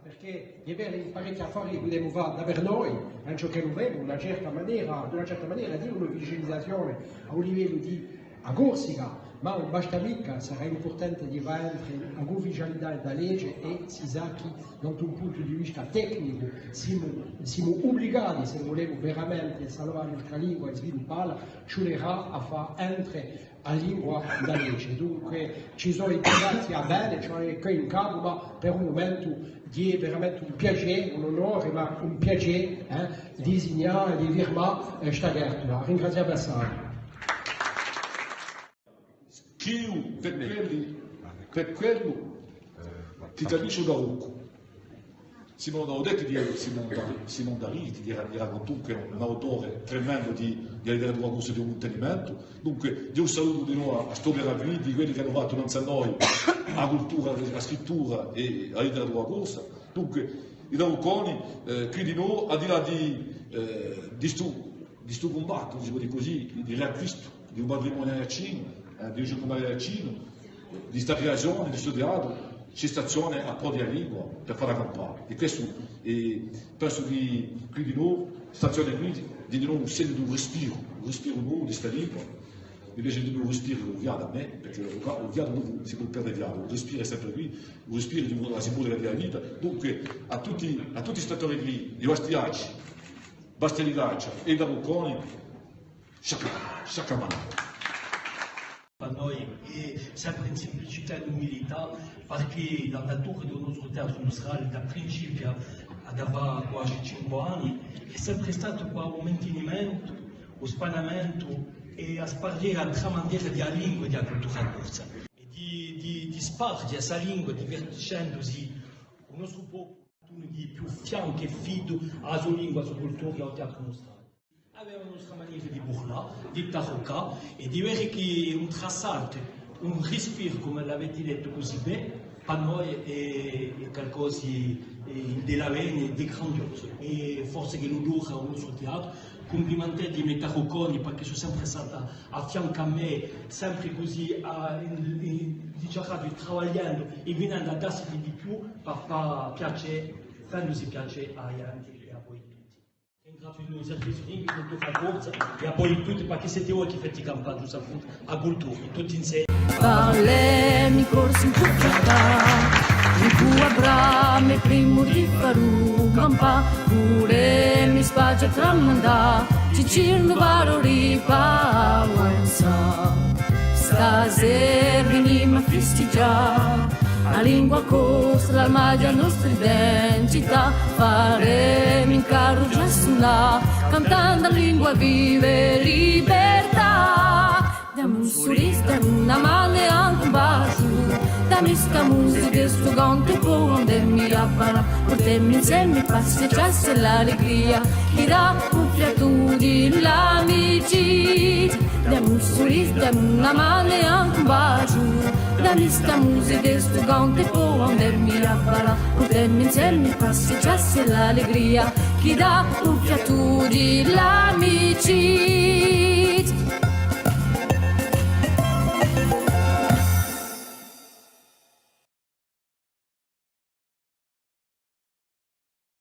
perché è vero, in parecchi affari che dobbiamo fare per noi, anche che non abbiamo una certa maniera di una visualizzazione a un livello di a Corsica, ma non basta mica, sarà importante di avere a ufficialità da legge e si sa che da un punto di vista tecnico siamo obbligati, se vogliamo veramente salvare la lingua e svilupparla, ci vorrà a far entrare la lingua da legge. Dunque ci sono integrati a bene, cioè qui in capo, ma per un momento è veramente un piacere, un onore, ma un piacere di signare, di firmare questa carta. Ringrazio Bessari. Chi per quello ti capisce da Rocco. Simone ho detto di Simone Dari, ti racconto che è un autore tremendo di idea di corso di un mantenimento. Dunque, io saluto di noi a sto meraviglia di quelli che hanno fatto non sa noi, la cultura, la scrittura e la idea di corsa. Dunque, i Rauconi, qui di noi, al di là di sto combatto, si può dire così, di riacquisto di un patrimonio latino, di un giornale latino, di questa creazione, di questo teatro, c'è stazione a po' di lingua per fare campare. E questo penso che qui di noi, stazione qui, di noi un segno di un respiro nuovo di questa lingua. Invece di un respiro lo viato a me, perché lo viato non si può perdere viato, il respiro è sempre qui, il respiro è la simbolica della vita. Dunque a tutti i statori qui, di Vastiacci, Bastelicaccia e da Bocconi, sciacamano. Per noi è sempre in semplicità e umiltà, perché la natura del nostro teatro musicale da principio ad avere quasi 5 anni è sempre stato un mantenimento, un spanamento e a spargere altre maniere di lingua e di cultura corsa. E di spargere questa lingua divertendosi il nostro popolo di più fianco e fido alla sua lingua, alla sua cultura e al teatro musicale. Aveva una nostra maniera di burlare, di taroccare e di vedere che un trassante, un respiro, come l'avete detto così bene, per noi è qualcosa della bene e di grandioso. E forse che lo dura al nostro teatro, complimentare di me tarocconi perché sono sempre stata a fianco a me, sempre così, lavorando e venendo a darsi di più per piacere, facendosi piacere agli altri. Ringrazio il servizio di cultura corsa e a poi tutti perché siete voi che fate campagna a cultura, tutti insieme. Parlemi corsi in tutta il tuo abrame primo di faru campa pure mi spaccia tramanda ci cirno valori pawansa stasera venima festeggiare la lingua corsa, la magia nostra identità, faremo in carro già sulla, cantando la lingua vive libertà. Dammi un sorriso, dammi una mano e anche un bacio, dammi sta musica e sto canto può andarmi a parlare, portarmi insieme, passeggiarsi l'allegria, chi dà un fiato di l'amicizia. Dammi un sorriso, dammi una mano e anche un bacio, dammi sta musica e sto canto può andarmi a parlare, portarmi insieme, passeggiarsi l'allegria, chi dà un fiato di l'amicizia.